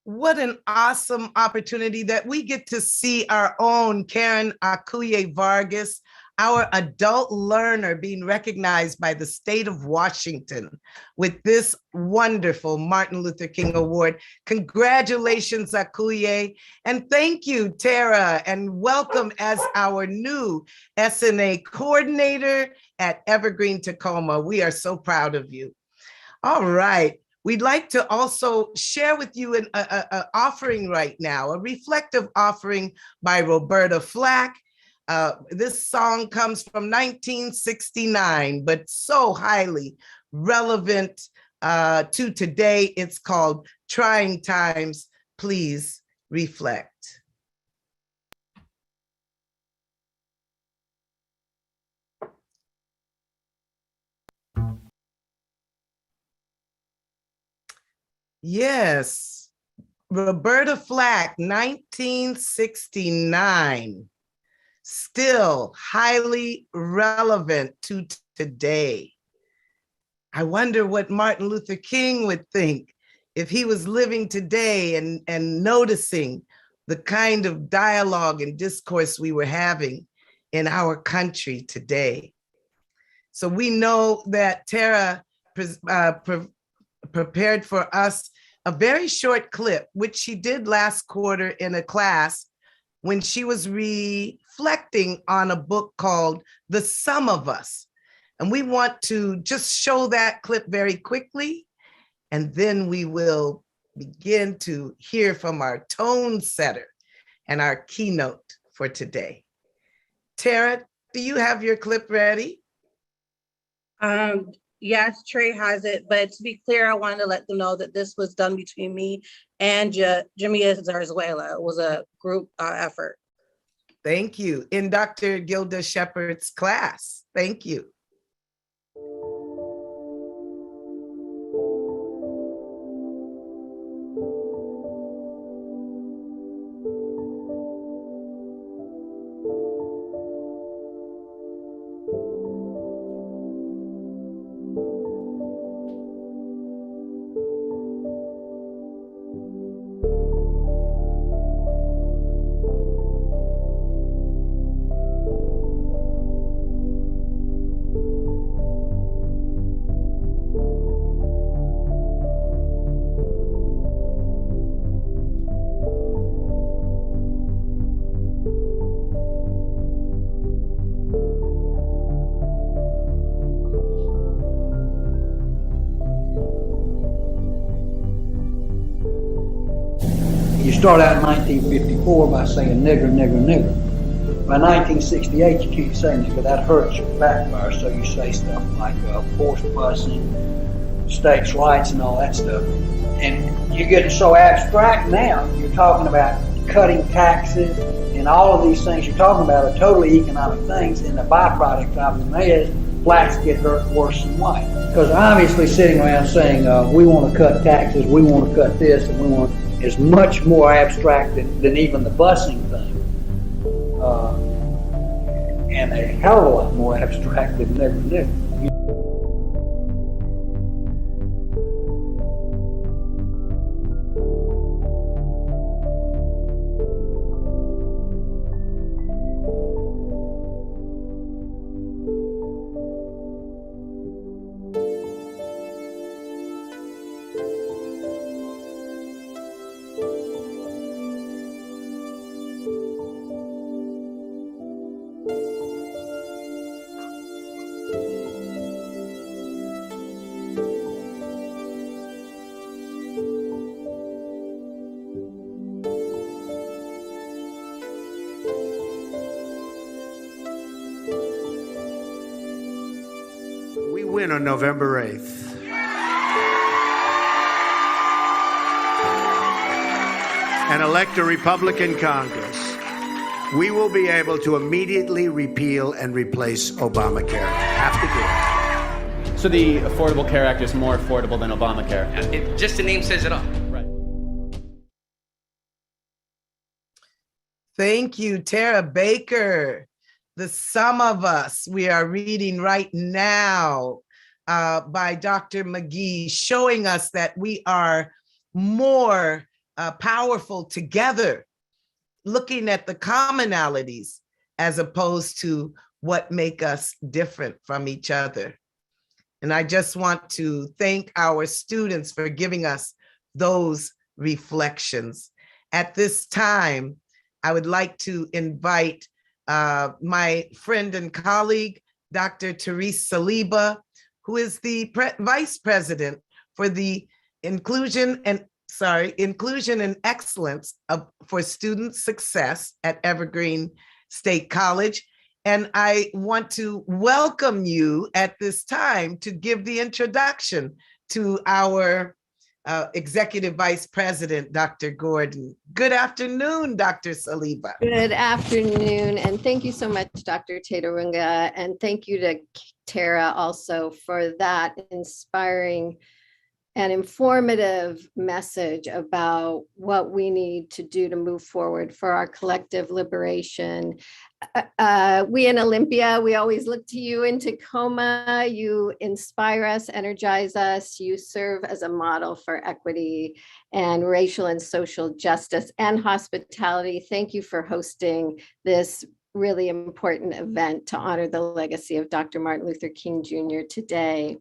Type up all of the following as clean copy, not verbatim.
What an awesome opportunity that we get to see our own Karen Akuye Vargas, our adult learner, being recognized by the state of Washington with this wonderful Martin Luther King Award. Congratulations, Akuye. And thank you, Tara, and welcome as our new SNA coordinator at Evergreen Tacoma. We are so proud of you. All right. We'd like to also share with you an offering right now, a reflective offering by Roberta Flack. This song comes from 1969, but so highly relevant to today. It's called Trying Times, Please Reflect. Yes, Roberta Flack, 1969, still highly relevant to today. I wonder what Martin Luther King would think if he was living today and noticing the kind of dialogue and discourse we were having in our country today. So we know that Tara prepared for us a very short clip, which she did last quarter in a class when she was reflecting on a book called The Sum of Us. And we want to just show that clip very quickly, and then we will begin to hear from our tone setter and our keynote for today. Tara, do you have your clip ready? Yes, Trey has it, but to be clear, I wanted to let them know that this was done between me and Jamia Zarzuela. It was a group effort. Thank you. In Dr. Gilda Shepard's class. Thank you. You start out in 1954 by saying nigger, nigger, nigger. By 1968, you can't say nigger. That hurts your backfire, so you say stuff like forced busing, states' rights, and all that stuff. And you're getting so abstract now, you're talking about cutting taxes, and all of these things you're talking about are totally economic things, and the byproduct of them is blacks get hurt worse than white. Because obviously sitting around saying, we want to cut taxes, we want to cut this, and we want is much more abstract than even the busing thing. And a hell of a lot more abstract than nigger, nigger. We win on November 8th. And elect a Republican Congress. We will be able to immediately repeal and replace Obamacare. Have to do it. So the Affordable Care Act is more affordable than Obamacare? Just the name says it all. Right. Thank you, Tara Baker. The Sum of Us, we are reading right now by Dr. McGee, showing us that we are more powerful together, looking at the commonalities as opposed to what make us different from each other. And I just want to thank our students for giving us those reflections. At this time, I would like to invite my friend and colleague, Dr. Therese Saliba, who is the Vice President for the Inclusion and Excellence for Student Success at Evergreen State College. And I want to welcome you at this time to give the introduction to our Executive Vice President, Dr. Gordon. Good afternoon, Dr. Saliba. Good afternoon, and thank you so much, Dr. Tatarunga, and thank you to Tara also for that inspiring and informative message about what we need to do to move forward for our collective liberation. We in Olympia, we always look to you in Tacoma. You inspire us, energize us. You serve as a model for equity and racial and social justice and hospitality. Thank you for hosting this really important event to honor the legacy of Dr. Martin Luther King Jr. today.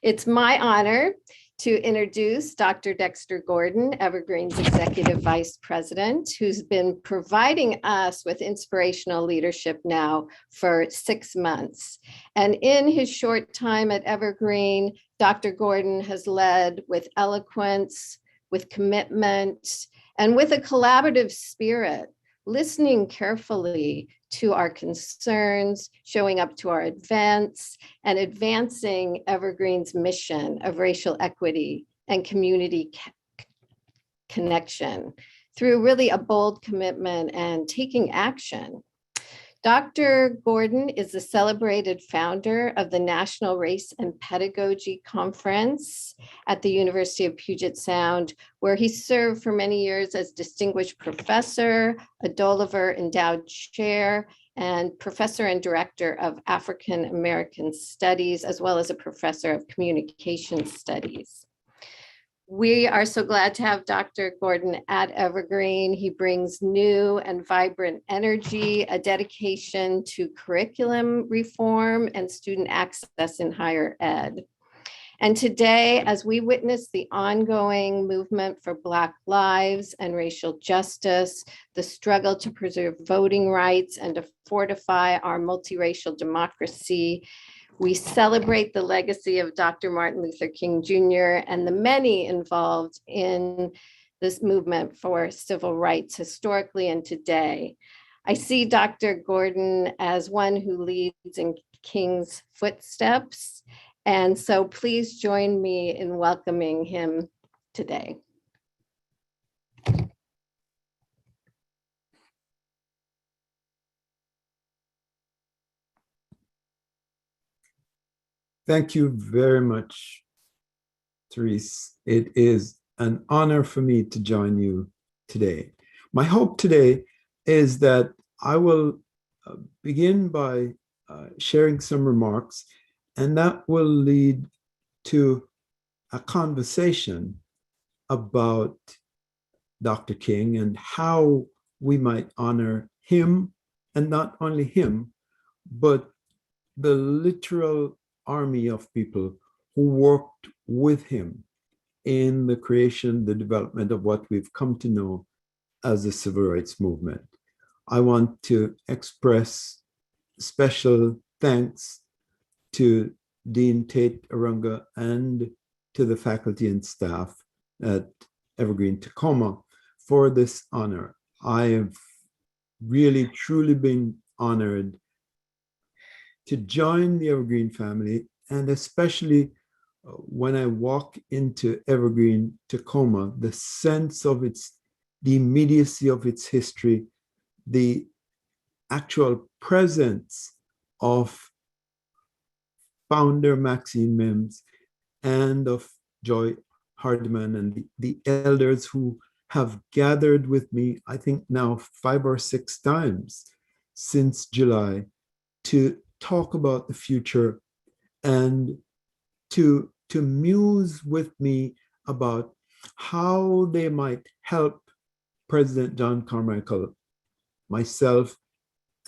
It's my honor to introduce Dr. Dexter Gordon, Evergreen's Executive Vice President, who's been providing us with inspirational leadership now for 6 months. And in his short time at Evergreen, Dr. Gordon has led with eloquence, with commitment, and with a collaborative spirit, listening carefully to our concerns, showing up to our events, and advancing Evergreen's mission of racial equity and community connection through really a bold commitment and taking action. Dr. Gordon is the celebrated founder of the National Race and Pedagogy Conference at the University of Puget Sound, where he served for many years as distinguished professor, a Doliver Endowed Chair, and professor and director of African American Studies, as well as a professor of communication studies. We are so glad to have Dr. Gordon at Evergreen. He brings new and vibrant energy, a dedication to curriculum reform and student access in higher ed. And today, as we witness the ongoing movement for Black lives and racial justice, the struggle to preserve voting rights and to fortify our multiracial democracy, we celebrate the legacy of Dr. Martin Luther King Jr. and the many involved in this movement for civil rights historically and today. I see Dr. Gordon as one who leads in King's footsteps, and so please join me in welcoming him today. Thank you very much, Therese. It is an honor for me to join you today. My hope today is that I will begin by sharing some remarks, and that will lead to a conversation about Dr. King and how we might honor him, and not only him, but the literal army of people who worked with him in the creation, the development of what we've come to know as the civil rights movement. I want to express special thanks to Dean Tate Arunga and to the faculty and staff at Evergreen Tacoma for this honor. I have really, truly been honored to join the Evergreen family, and especially when I walk into Evergreen Tacoma, the sense of the immediacy of its history, the actual presence of founder Maxine Mims and of Joy Hardiman and the elders who have gathered with me, I think now 5 or 6 times since July, to talk about the future and to muse with me about how they might help President John Carmichael, myself,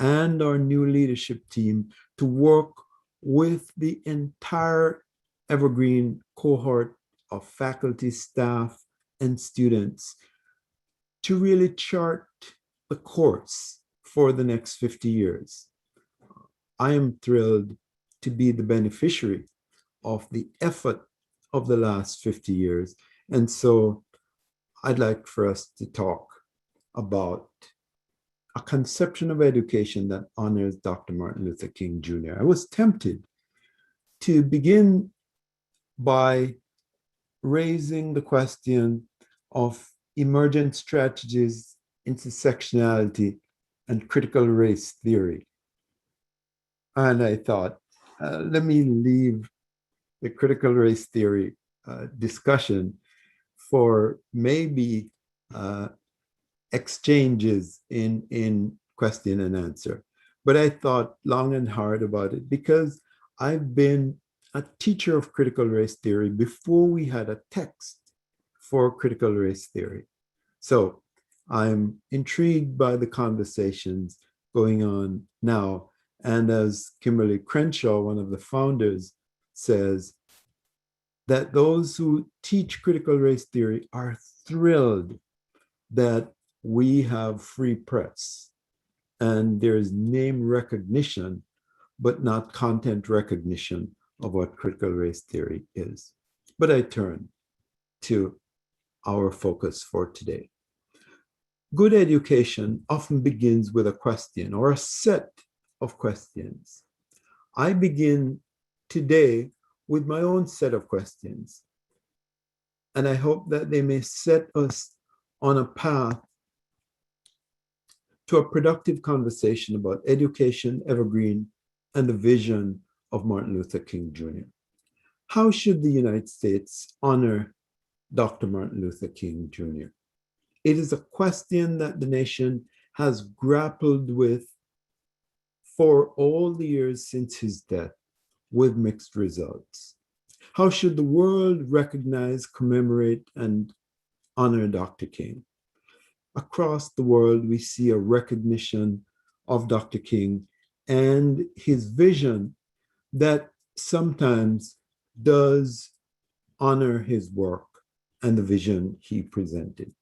and our new leadership team to work with the entire Evergreen cohort of faculty, staff, and students to really chart the course for the next 50 years. I am thrilled to be the beneficiary of the effort of the last 50 years. And so I'd like for us to talk about a conception of education that honors Dr. Martin Luther King Jr. I was tempted to begin by raising the question of emergent strategies, intersectionality, and critical race theory. And I thought, let me leave the critical race theory discussion for maybe exchanges in question and answer. But I thought long and hard about it because I've been a teacher of critical race theory before we had a text for critical race theory. So I'm intrigued by the conversations going on now. And as Kimberly Crenshaw, one of the founders, says, that those who teach critical race theory are thrilled that we have free press and there's name recognition, but not content recognition of what critical race theory is. But I turn to our focus for today. Good education often begins with a question or a set of questions. I begin today with my own set of questions, and I hope that they may set us on a path to a productive conversation about education, Evergreen, and the vision of Martin Luther King Jr. How should the United States honor Dr. Martin Luther King Jr.? It is a question that the nation has grappled with for all the years since his death, with mixed results. How should the world recognize, commemorate, and honor Dr. King? Across the world, we see a recognition of Dr. King and his vision that sometimes does honor his work and the vision he presented.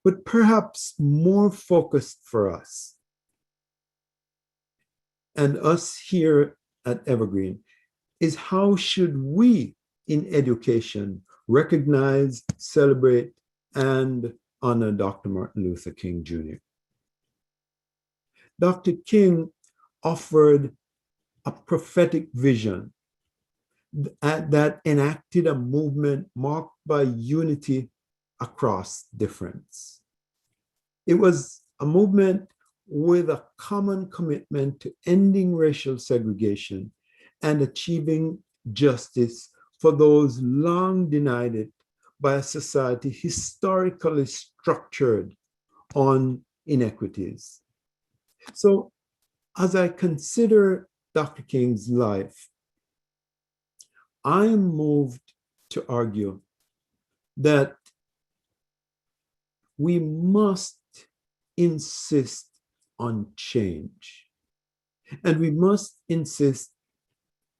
But perhaps more focused for us, and us here at Evergreen, is how should we in education recognize, celebrate, and honor Dr. Martin Luther King Jr. Dr. King offered a prophetic vision that enacted a movement marked by unity across difference. It was a movement with a common commitment to ending racial segregation and achieving justice for those long denied it by a society historically structured on inequities. So as I consider Dr. King's life, I am moved to argue that we must insist on change. And we must insist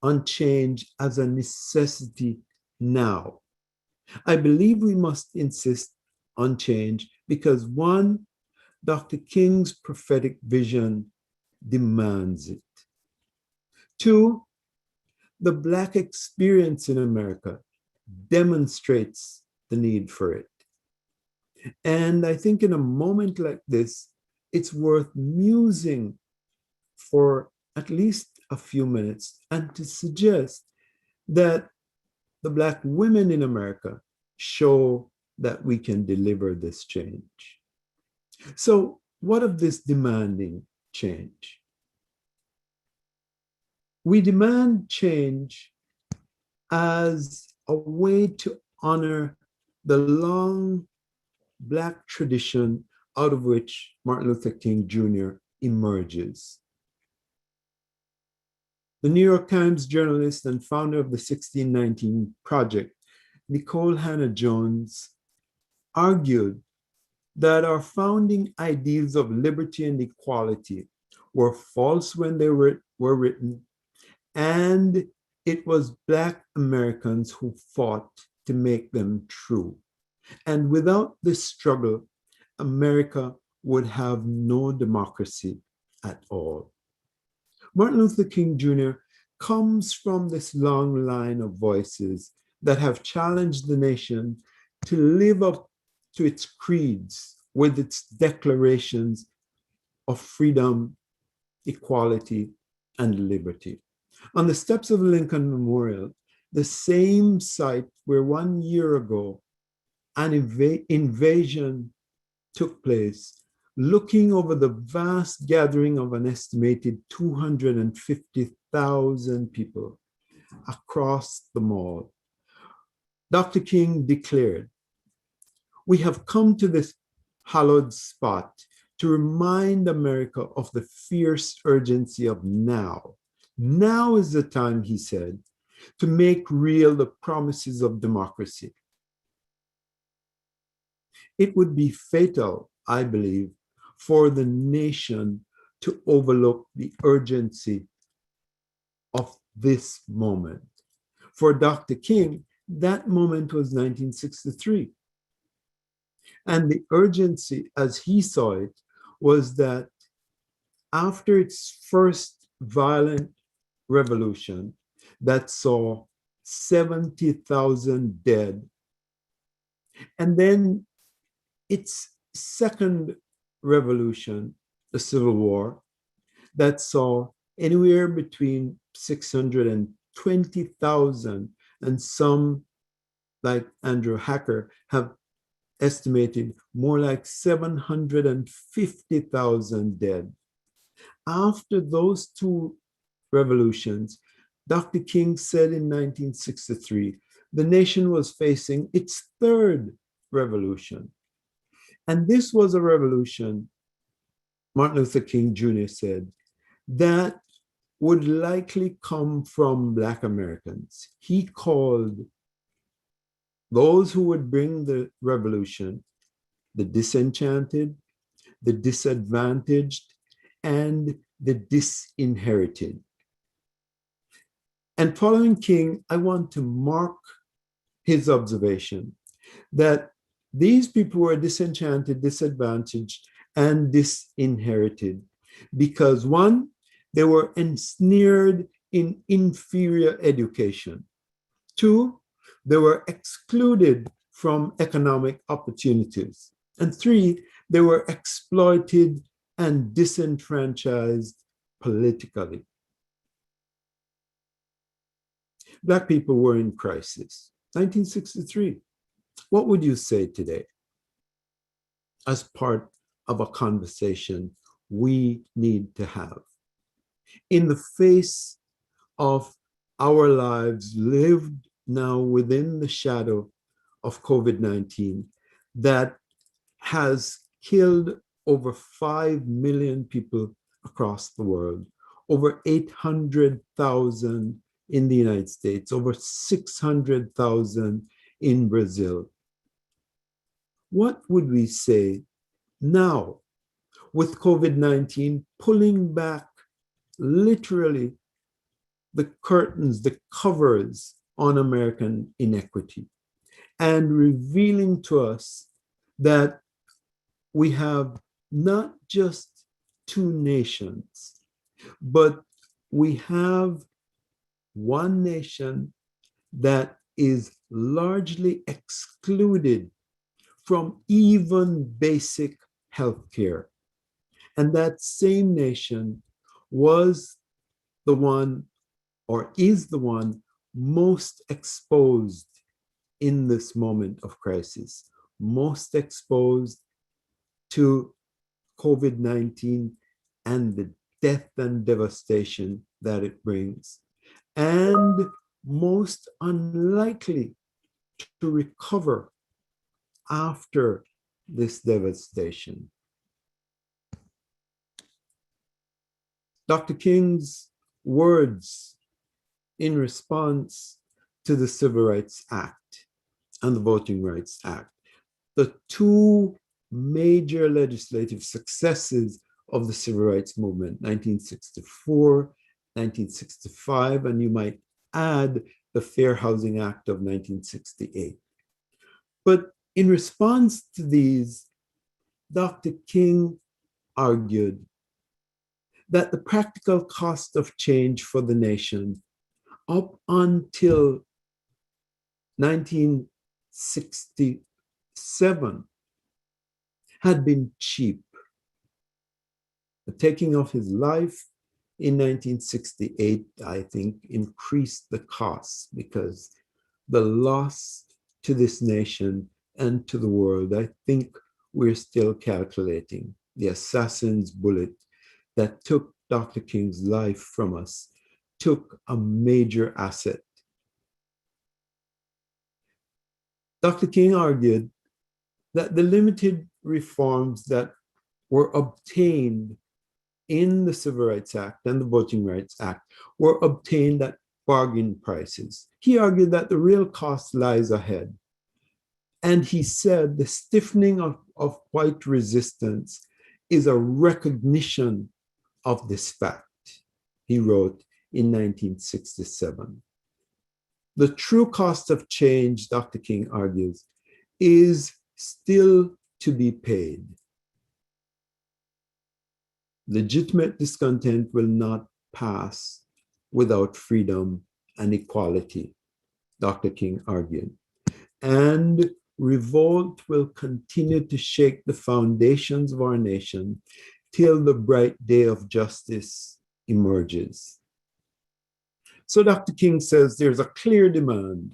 on change as a necessity now. I believe we must insist on change because one, Dr. King's prophetic vision demands it. Two, the Black experience in America demonstrates the need for it. And I think in a moment like this, it's worth musing for at least a few minutes and to suggest that the Black women in America show that we can deliver this change. So what of this demanding change? We demand change as a way to honor the long Black tradition out of which Martin Luther King Jr. emerges. The New York Times journalist and founder of the 1619 Project, Nicole Hannah Jones, argued that our founding ideals of liberty and equality were false when they were written, and it was Black Americans who fought to make them true. And without this struggle, America would have no democracy at all. Martin Luther King Jr. comes from this long line of voices that have challenged the nation to live up to its creeds with its declarations of freedom, equality, and liberty. On the steps of Lincoln Memorial, the same site where 1 year ago an invasion took place, looking over the vast gathering of an estimated 250,000 people across the mall, Dr. King declared, "We have come to this hallowed spot to remind America of the fierce urgency of now. Now is the time," he said, "to make real the promises of democracy." It would be fatal, I believe, for the nation to overlook the urgency of this moment. For Dr. King, that moment was 1963. And the urgency, as he saw it, was that after its first violent revolution that saw 70,000 dead, and then its second revolution, the Civil War, that saw anywhere between 620,000 and some, like Andrew Hacker, have estimated more like 750,000 dead. After those two revolutions, Dr. King said in 1963, the nation was facing its third revolution. And this was a revolution, Martin Luther King Jr. said, that would likely come from Black Americans. He called those who would bring the revolution the disenchanted, the disadvantaged, and the disinherited. And following King, I want to mark his observation that these people were disenchanted, disadvantaged, and disinherited because, one, they were ensnared in inferior education. Two, they were excluded from economic opportunities. And three, they were exploited and disenfranchised politically. Black people were in crisis. 1963. What would you say today as part of a conversation we need to have in the face of our lives lived now within the shadow of COVID-19 that has killed over 5 million people across the world, over 800,000 in the United States, over 600,000 in Brazil? What would we say now with COVID-19 pulling back literally the curtains, the covers on American inequity and revealing to us that we have not just two nations, but we have one nation that is largely excluded from even basic health care. And that same nation was the one, or is the one, most exposed in this moment of crisis, most exposed to COVID-19 and the death and devastation that it brings, and most unlikely to recover after this devastation. Dr. King's words in response to the Civil Rights Act and the Voting Rights Act, the two major legislative successes of the civil rights movement, 1964, 1965, and you might add the Fair Housing Act of 1968. But in response to these, Dr. King argued that the practical cost of change for the nation up until 1967 had been cheap. The taking of his life in 1968, I think, increased the costs because the loss to this nation and to the world, I think we're still calculating. The assassin's bullet that took Dr. King's life from us took a major asset. Dr. King argued that the limited reforms that were obtained in the Civil Rights Act and the Voting Rights Act were obtained at bargain prices. He argued that the real cost lies ahead. And he said the stiffening of white resistance is a recognition of this fact, he wrote in 1967. The true cost of change, Dr. King argues, is still to be paid. Legitimate discontent will not pass without freedom and equality, Dr. King argued. And revolt will continue to shake the foundations of our nation till the bright day of justice emerges. So Dr. King says there's a clear demand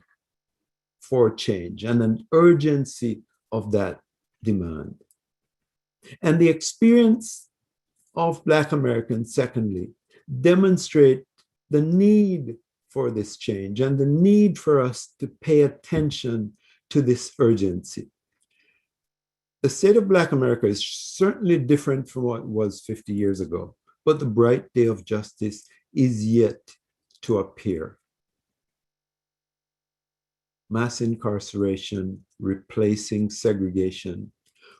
for change and an urgency of that demand. And the experience of Black Americans, secondly, demonstrate the need for this change and the need for us to pay attention to this urgency. The state of Black America is certainly different from what it was 50 years ago, but the bright day of justice is yet to appear. Mass incarceration replacing segregation,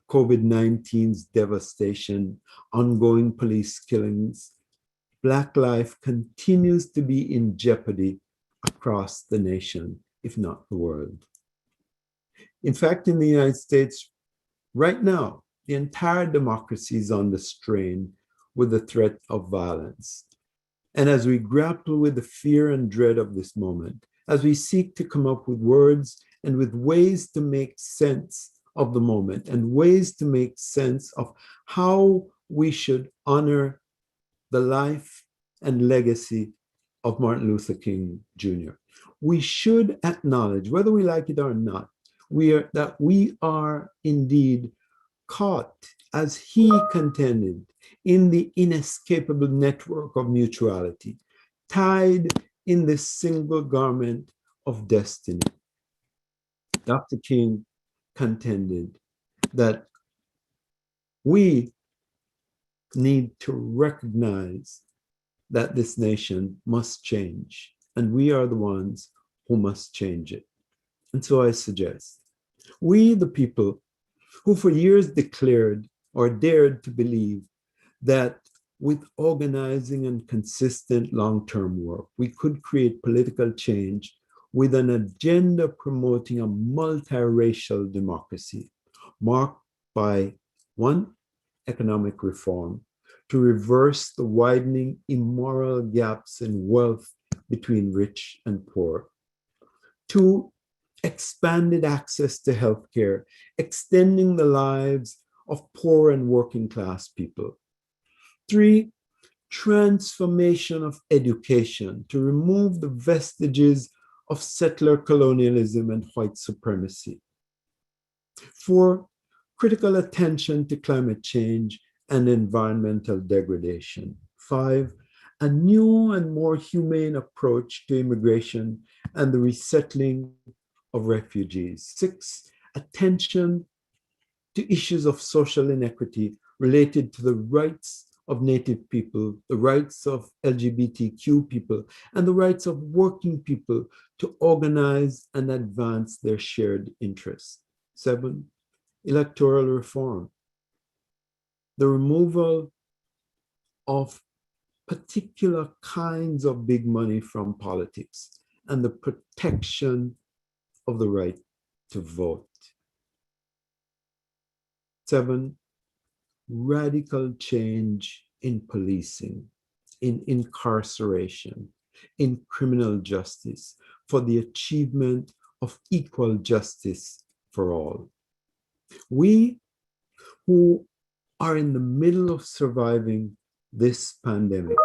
COVID-19's devastation, ongoing police killings, Black life continues to be in jeopardy across the nation, if not the world. In fact, in the United States, right now, the entire democracy is on the strain with the threat of violence. And as we grapple with the fear and dread of this moment, as we seek to come up with words and with ways to make sense of the moment and ways to make sense of how we should honor the life and legacy of Martin Luther King Jr., we should acknowledge, whether we like it or not, that we are indeed caught, as he contended, in the inescapable network of mutuality, tied in this single garment of destiny. Dr. King contended that we need to recognize that this nation must change, and we are the ones who must change it. And so I suggest, we the people who for years declared or dared to believe that with organizing and consistent long-term work, we could create political change with an agenda promoting a multiracial democracy marked by, one, economic reform to reverse the widening immoral gaps in wealth between rich and poor. Two, expanded access to healthcare, extending the lives of poor and working class people. Three, transformation of education to remove the vestiges of settler colonialism and white supremacy. Four, critical attention to climate change and environmental degradation. Five, a new and more humane approach to immigration and the resettling of refugees. Six, attention to issues of social inequity related to the rights of Native people, the rights of LGBTQ people, and the rights of working people to organize and advance their shared interests. Seven, electoral reform, the removal of particular kinds of big money from politics, and the protection of the right to vote. 7, radical change in policing, in incarceration, in criminal justice, for the achievement of equal justice for all. We who are in the middle of surviving this pandemic,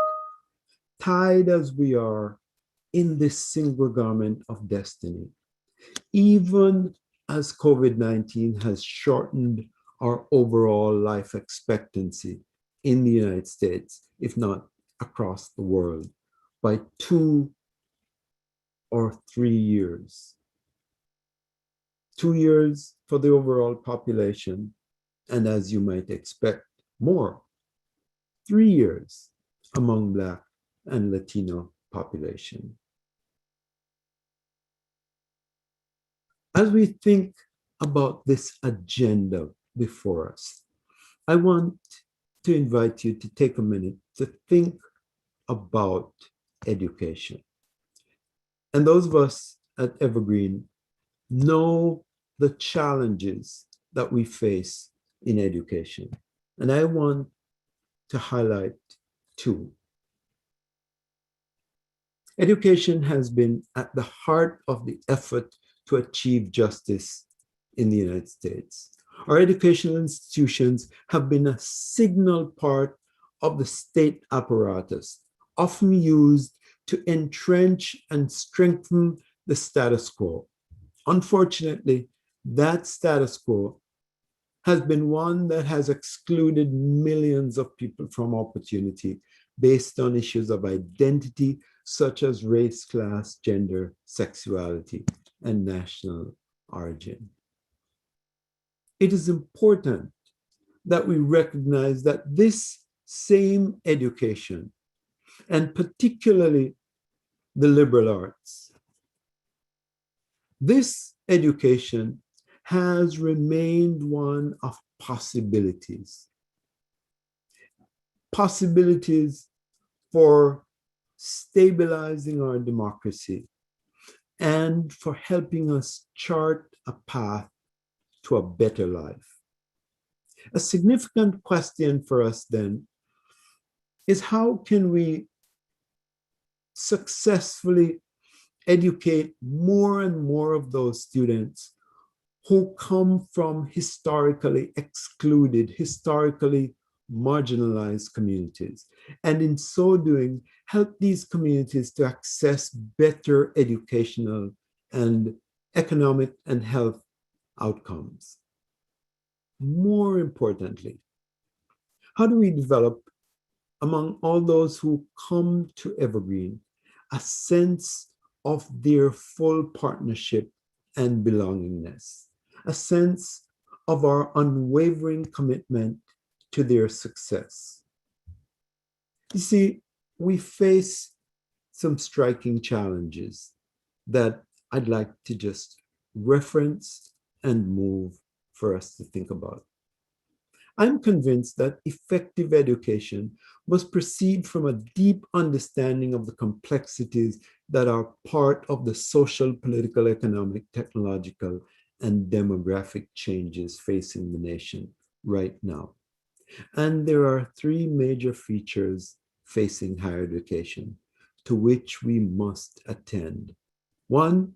tied as we are in this single garment of destiny, even as COVID-19 has shortened our overall life expectancy in the United States, if not across the world, by 2 or 3 years. 2 years for the overall population, and as you might expect, more. 3 years among Black and Latino population. As we think about this agenda before us, I want to invite you to take a minute to think about education. And those of us at Evergreen know the challenges that we face in education. And I want to highlight 2. Education has been at the heart of the effort to achieve justice in the United States. Our educational institutions have been a signal part of the state apparatus, often used to entrench and strengthen the status quo. Unfortunately, that status quo has been one that has excluded millions of people from opportunity based on issues of identity, such as race, class, gender, sexuality, and national origin. It is important that we recognize that this same education, and particularly the liberal arts, this education has remained one of possibilities. Possibilities for stabilizing our democracy and for helping us chart a path to a better life. A significant question for us then is, how can we successfully educate more and more of those students who come from historically excluded, historically marginalized communities, and in so doing, help these communities to access better educational and economic and health outcomes. More importantly, how do we develop among all those who come to Evergreen a sense of their full partnership and belongingness, a sense of our unwavering commitment to their success? You see, we face some striking challenges that I'd like to just reference and move for us to think about. I'm convinced that effective education must proceed from a deep understanding of the complexities that are part of the social, political, economic, technological, and demographic changes facing the nation right now. And there are 3 major features facing higher education to which we must attend. One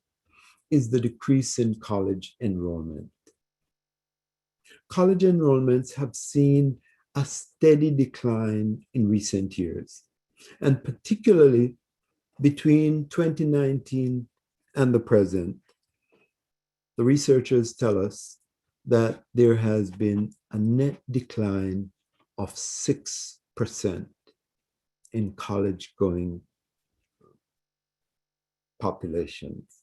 is the decrease in college enrollment. College enrollments have seen a steady decline in recent years, and particularly between 2019 and the present. The researchers tell us that there has been a net decline of 6% in college-going populations.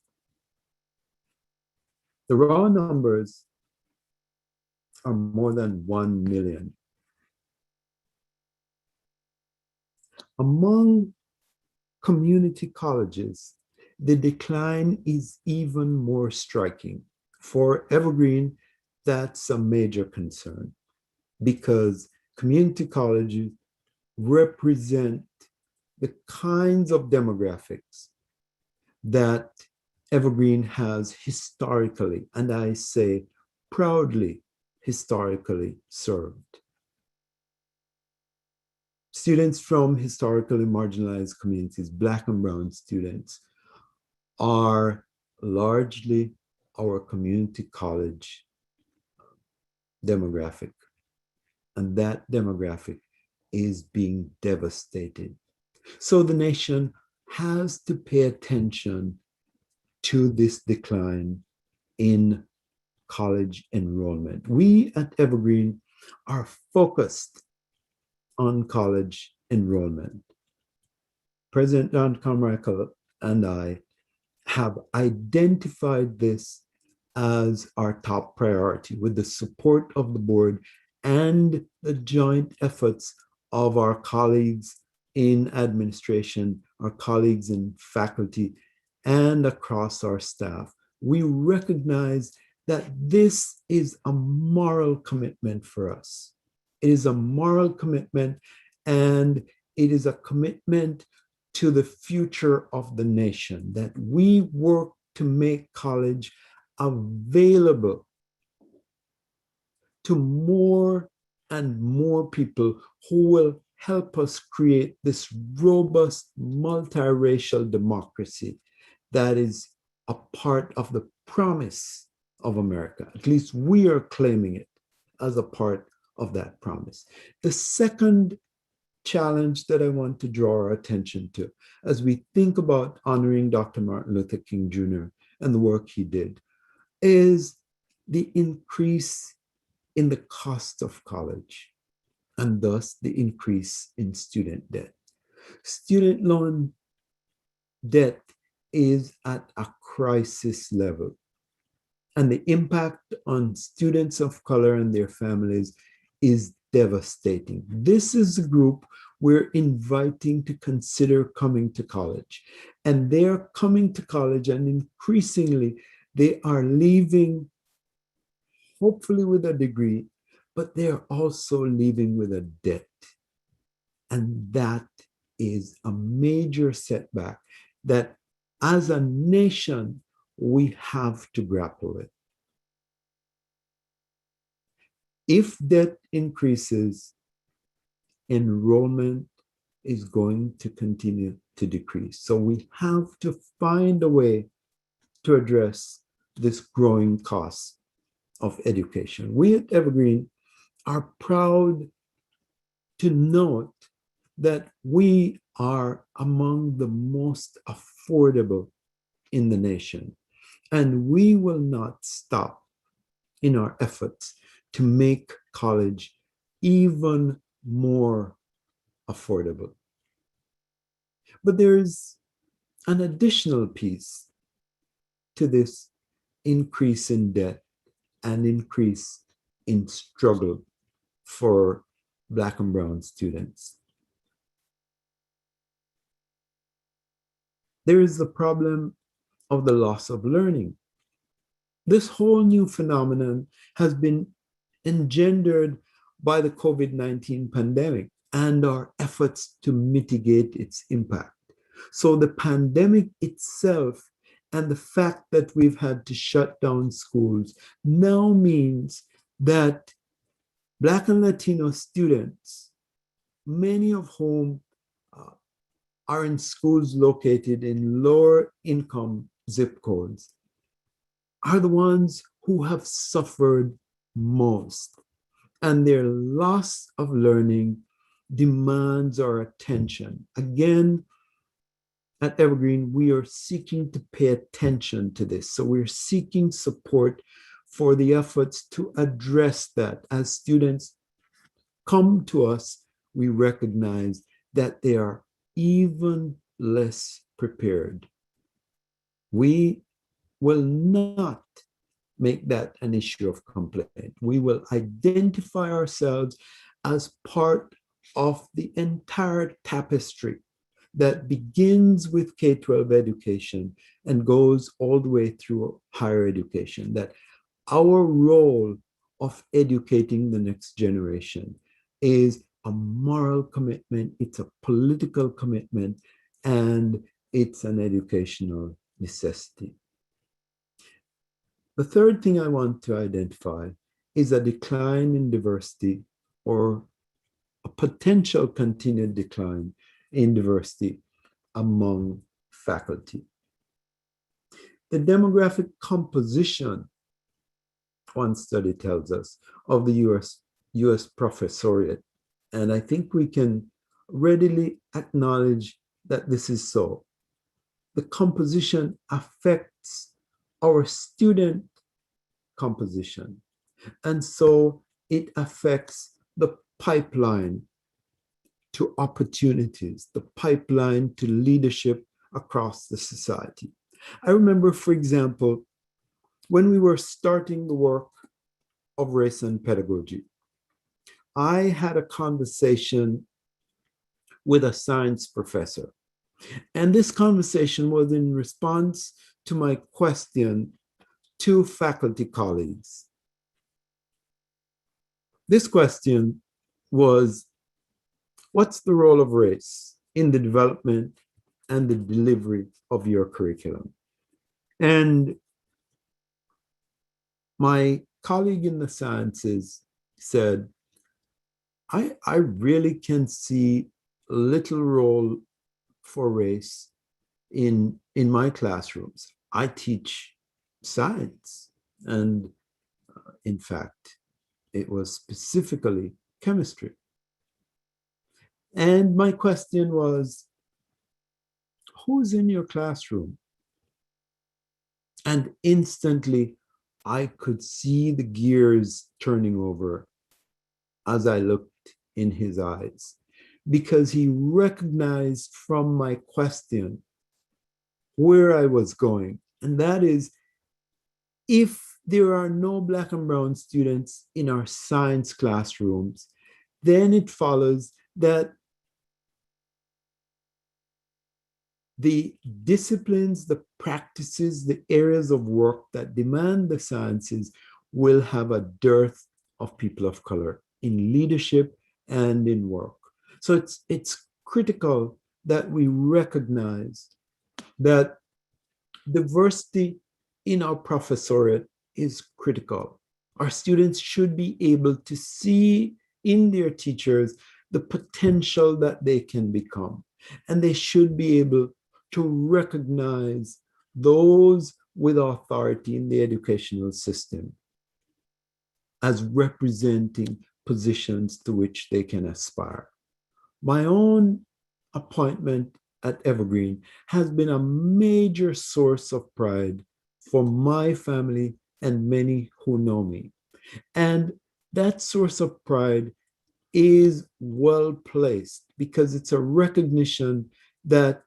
The raw numbers are more than 1 million. Among community colleges, the decline is even more striking. For Evergreen, that's a major concern because community colleges represent the kinds of demographics that Evergreen has historically, and I say proudly, historically served. Students from historically marginalized communities, Black and Brown students, are largely our community college demographic. And that demographic is being devastated. So the nation has to pay attention to this decline in college enrollment. We at Evergreen are focused on college enrollment. President John Carmichael and I have identified this as our top priority with the support of the board and the joint efforts of our colleagues in administration, our colleagues in faculty, and across our staff. We recognize that this is a moral commitment for us. It is a moral commitment, and it is a commitment to the future of the nation, that we work to make college available to more and more people who will help us create this robust multiracial democracy that is a part of the promise of America. At least we are claiming it as a part of that promise. The second challenge that I want to draw our attention to as we think about honoring Dr. Martin Luther King Jr. and the work he did is the increase in the cost of college and thus the increase in student debt. Student loan debt is at a crisis level, and the impact on students of color and their families is devastating. This is a group we're inviting to consider coming to college, and they're coming to college, and increasingly they are leaving hopefully with a degree, but they're also leaving with a debt. And that is a major setback that as a nation, we have to grapple with. If debt increases, enrollment is going to continue to decrease. So we have to find a way to address this growing cost of education. We at Evergreen are proud to note that we are among the most affordable in the nation, and we will not stop in our efforts to make college even more affordable. But there's an additional piece to this increase in debt and increase in struggle for Black and Brown students. There is the problem of the loss of learning. This whole new phenomenon has been engendered by the COVID-19 pandemic and our efforts to mitigate its impact. So the pandemic itself and the fact that we've had to shut down schools now means that Black and Latino students, many of whom are in schools located in lower income zip codes, are the ones who have suffered most. And their loss of learning demands our attention. Again, at Evergreen, we are seeking to pay attention to this. So we're seeking support for the efforts to address that. As students come to us, we recognize that they are even less prepared. We will not make that an issue of complaint. We will identify ourselves as part of the entire tapestry that begins with K-12 education and goes all the way through higher education, that our role of educating the next generation is a moral commitment, it's a political commitment, and it's an educational necessity. The third thing I want to identify is a decline in diversity, or a potential continued decline in diversity among faculty. The demographic composition, one study tells us, of the US professoriate, and I think we can readily acknowledge that this is so. The composition affects our student composition, and so it affects the pipeline to opportunities, the pipeline to leadership across the society. I remember, for example, when we were starting the work of race and pedagogy, I had a conversation with a science professor. And this conversation was in response to my question to faculty colleagues. This question was, what's the role of race in the development and the delivery of your curriculum? And my colleague in the sciences said, I really can see little role for race in my classrooms. I teach science, and in fact, it was specifically chemistry. And my question was, who's in your classroom? And instantly, I could see the gears turning over as I looked in his eyes, because he recognized from my question where I was going. And that is, if there are no Black and brown students in our science classrooms, then it follows that the disciplines, the practices, the areas of work that demand the sciences will have a dearth of people of color in leadership and in work. So it's critical that we recognize that diversity in our professoriate is critical. Our students should be able to see in their teachers the potential that they can become, and they should be able to recognize those with authority in the educational system as representing positions to which they can aspire. My own appointment at Evergreen has been a major source of pride for my family and many who know me. And that source of pride is well placed, because it's a recognition that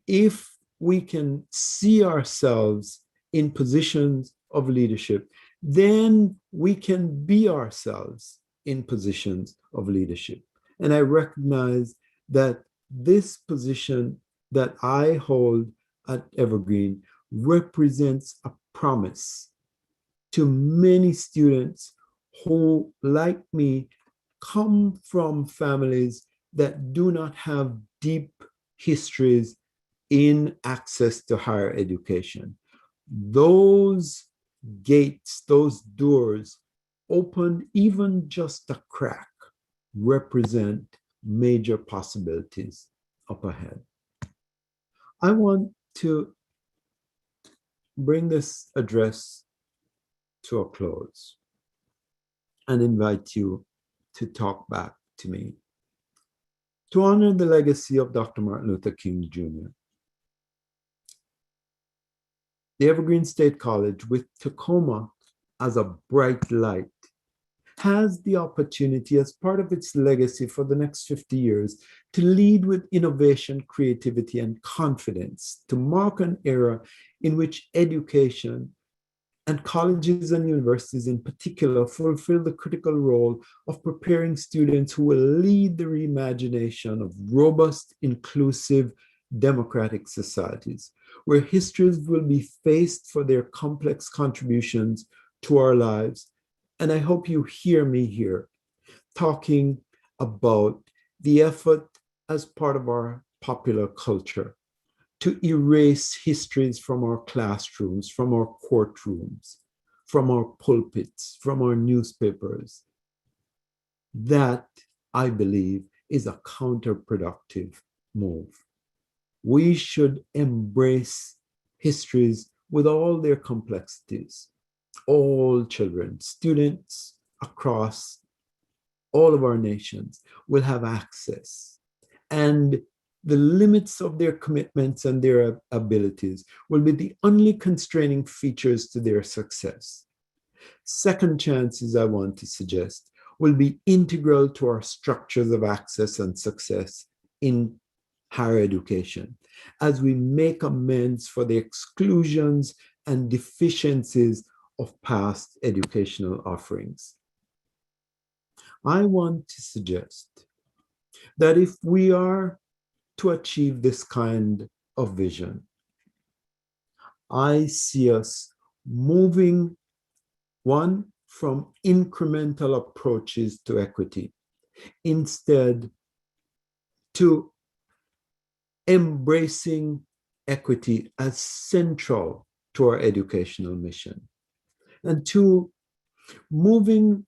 if we can see ourselves in positions of leadership, then we can be ourselves in positions of leadership. And I recognize that this position that I hold at Evergreen represents a promise to many students who, like me, come from families that do not have deep histories in access to higher education. Those gates, those doors, open even just a crack, represent major possibilities up ahead. I want to bring this address to a close and invite you to talk back to me, to honor the legacy of Dr. Martin Luther King Jr. The Evergreen State College, with Tacoma as a bright light, has the opportunity, as part of its legacy for the next 50 years, to lead with innovation, creativity, and confidence, to mark an era in which education, and colleges and universities in particular, fulfill the critical role of preparing students who will lead the reimagination of robust, inclusive, democratic societies, where histories will be faced for their complex contributions to our lives, and I hope you hear me here, talking about the effort as part of our popular culture to erase histories from our classrooms, from our courtrooms, from our pulpits, from our newspapers. That, I believe, is a counterproductive move. We should embrace histories with all their complexities. All children, students across all of our nations will have access, and the limits of their commitments and their abilities will be the only constraining features to their success. Second chances, I want to suggest, will be integral to our structures of access and success in higher education as we make amends for the exclusions and deficiencies of past educational offerings. I want to suggest that if we are to achieve this kind of vision, I see us moving, one, from incremental approaches to equity, instead to embracing equity as central to our educational mission, and two, moving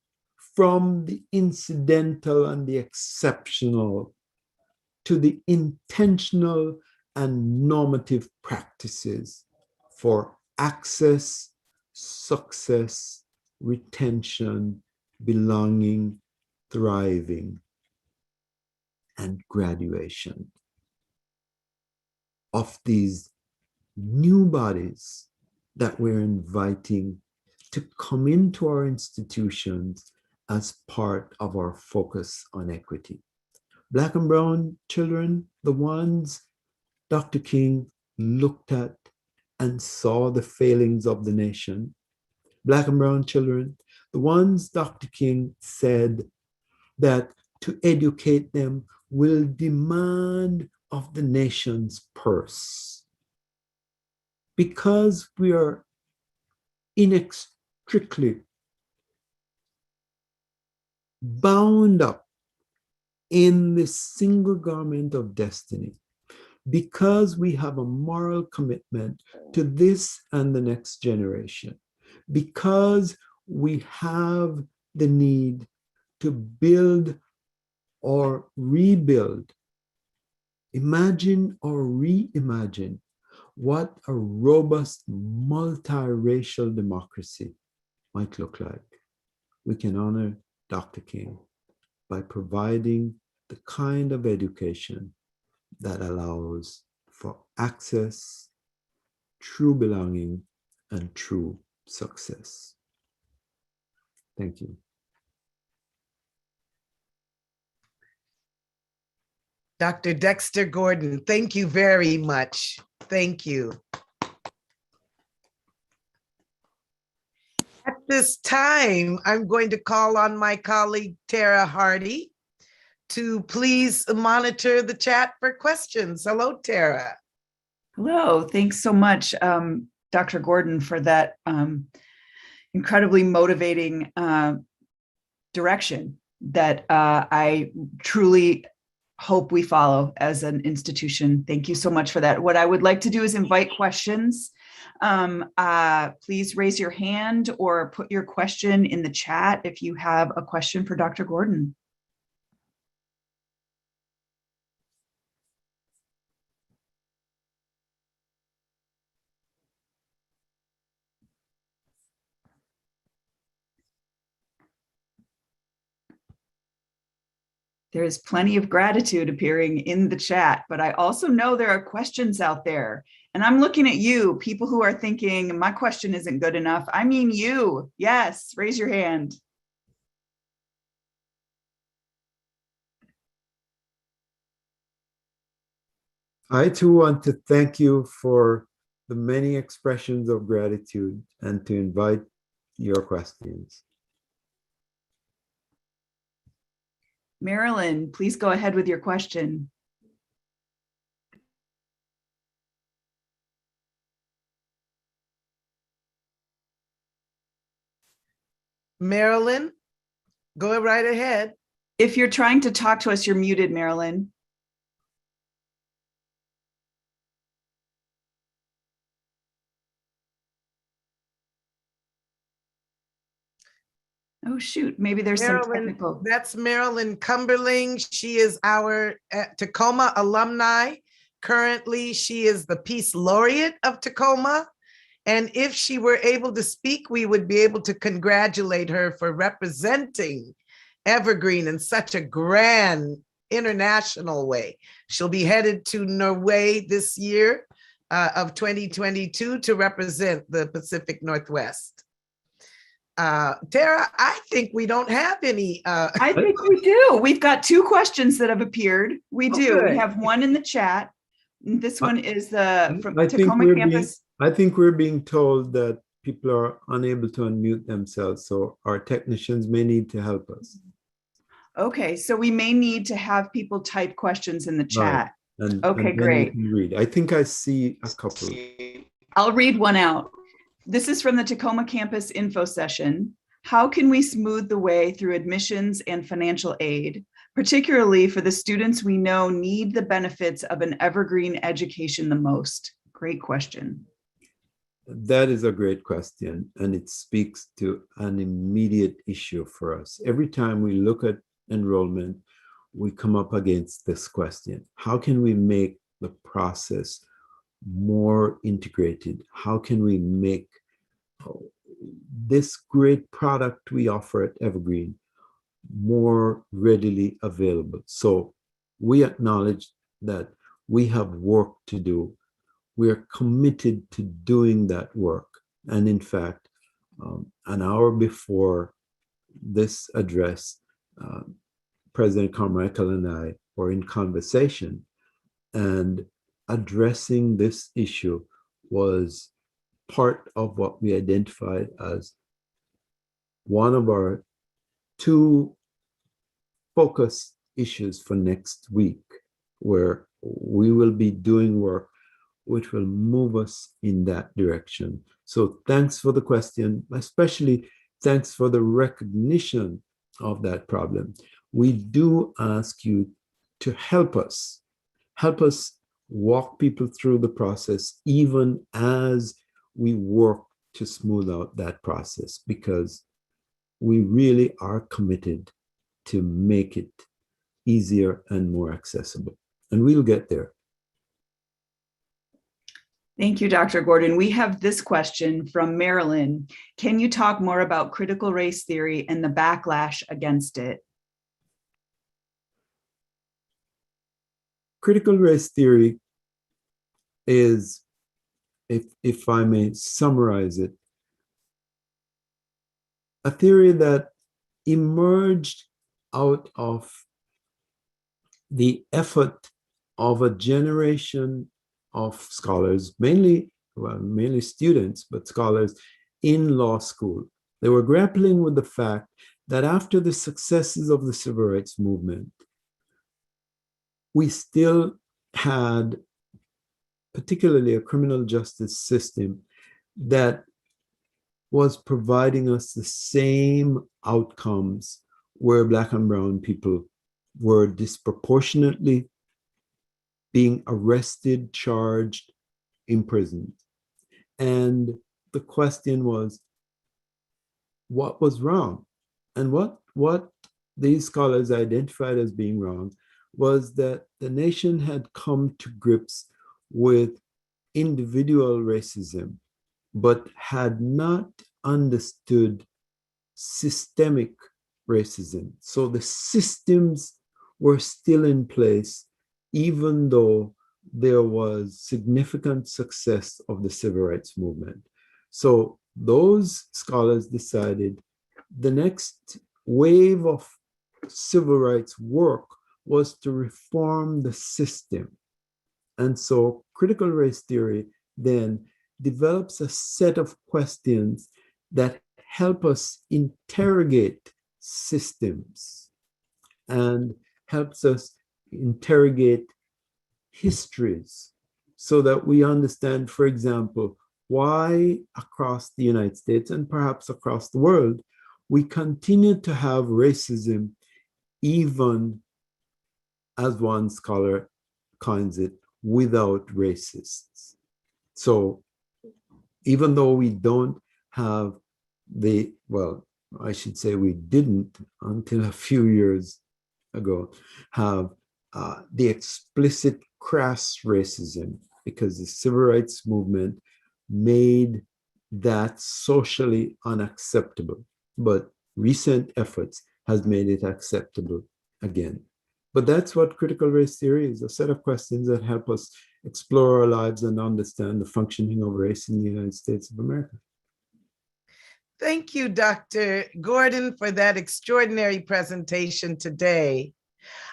from the incidental and the exceptional to the intentional and normative practices for access, success, retention, belonging, thriving, and graduation of these new bodies that we're inviting to come into our institutions as part of our focus on equity. Black and brown children, the ones Dr. King looked at and saw the failings of the nation. Black and brown children, the ones Dr. King said that to educate them will demand of the nation's purse. Because we are inextricably bound up in the single garment of destiny, because we have a moral commitment to this and the next generation, because we have the need to build or rebuild, imagine or reimagine what a robust multiracial democracy might look like. We can honor Dr. King by providing the kind of education that allows for access, true belonging, and true success. Thank you. Dr. Dexter Gordon, thank you very much. Thank you. At this time, I'm going to call on my colleague, Tara Hardy, to please monitor the chat for questions. Hello, Tara. Hello, thanks so much, Dr. Gordon, for that incredibly motivating direction that I truly hope we follow as an institution. Thank you so much for that. What I would like to do is invite questions. Please raise your hand or put your question in the chat if you have a question for Dr. Gordon. There is plenty of gratitude appearing in the chat, but I also know there are questions out there. And I'm looking at you, people who are thinking, my question isn't good enough. I mean you. Yes, raise your hand. I too want to thank you for the many expressions of gratitude and to invite your questions. Marilyn, please go ahead with your question. Marilyn, go right ahead. If you're trying to talk to us, you're muted, Marilyn. Oh, shoot. Maybe there's some Marilyn, technical. that's Marilyn Cumberling. She is our Tacoma alumni. Currently, she is the Peace Laureate of Tacoma. And if she were able to speak, we would be able to congratulate her for representing Evergreen in such a grand international way. She'll be headed to Norway this year of 2022 to represent the Pacific Northwest. Tara, I think we don't have any. I think we do. We've got 2 questions that have appeared. We do. good. We have one in the chat. This one is from I think Tacoma Campus. I think we're being told that people are unable to unmute themselves, so our technicians may need to help us. Okay, so we may need to have people type questions in the chat. And, Okay, and then great. you can read. I think I see a couple. I'll read one out. This is from the Tacoma Campus info session. How can we smooth the way through admissions and financial aid, particularly for the students we know need the benefits of an evergreen education the most? Great question. That is a great question, and it speaks to an immediate issue for us. Every time we look at enrollment, we come up against this question. How can we make the process more integrated? How can we make this great product we offer at Evergreen more readily available? So we acknowledge that we have work to do. We are committed to doing that work. And in fact, an hour before this address, President Carmichael and I were in conversation, and addressing this issue was part of what we identified as one of our 2 focus issues for next week, where we will be doing work which will move us in that direction. So thanks for the question, especially thanks for the recognition of that problem. We do ask you to help us walk people through the process, even as we work to smooth out that process, because we really are committed to make it easier and more accessible. And we'll get there. Thank you, Dr. Gordon. We have this question from Marilyn. Can you talk more about critical race theory and the backlash against it? Critical race theory is, if I may summarize it, a theory that emerged out of the effort of a generation of scholars, mainly students, but scholars in law school. They were grappling with the fact that after the successes of the civil rights movement, we still had particularly a criminal justice system that was providing us the same outcomes where Black and brown people were disproportionately being arrested, charged, imprisoned. And the question was, what was wrong? And what these scholars identified as being wrong was that the nation had come to grips with individual racism, but had not understood systemic racism. So the systems were still in place, even though there was significant success of the civil rights movement. So those scholars decided the next wave of civil rights work was to reform the system. And so critical race theory then develops a set of questions that help us interrogate systems and helps us interrogate histories so that we understand, for example, why across the United States and perhaps across the world, we continue to have racism, even as one scholar coins it, without racists. So even though we don't have well, I should say we didn't until a few years ago have the explicit crass racism, because the civil rights movement made that socially unacceptable. But recent efforts has made it acceptable again. But that's what critical race theory is, a set of questions that help us explore our lives and understand the functioning of race in the United States of America. Thank you, Dr. Gordon, for that extraordinary presentation today.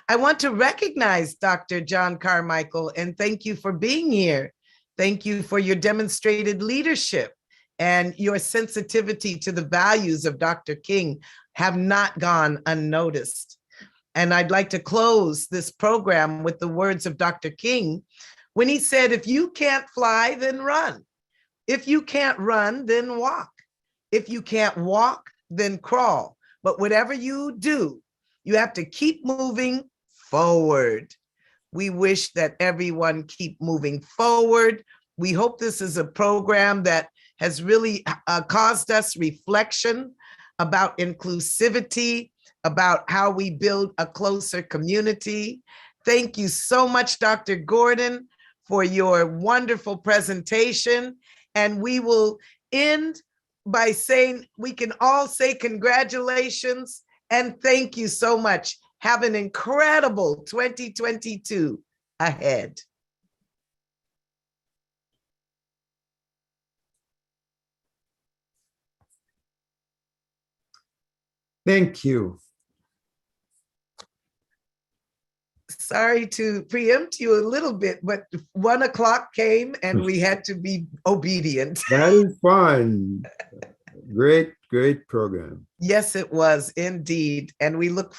I want to recognize Dr. John Carmichael and thank you for being here. Thank you for your demonstrated leadership, and your sensitivity to the values of Dr. King have not gone unnoticed. And I'd like to close this program with the words of Dr. King when he said, if you can't fly, then run. If you can't run, then walk. If you can't walk, then crawl. But whatever you do, you have to keep moving forward. We wish that everyone keep moving forward. We hope this is a program that has really caused us reflection about inclusivity, about how we build a closer community. Thank you so much, Dr. Gordon, for your wonderful presentation. And we will end by saying we can all say congratulations and thank you so much. Have an incredible 2022 ahead. Thank you. Sorry to preempt you a little bit, but 1 o'clock came and we had to be obedient. That is fine. Great, great program. Yes, it was indeed. And we look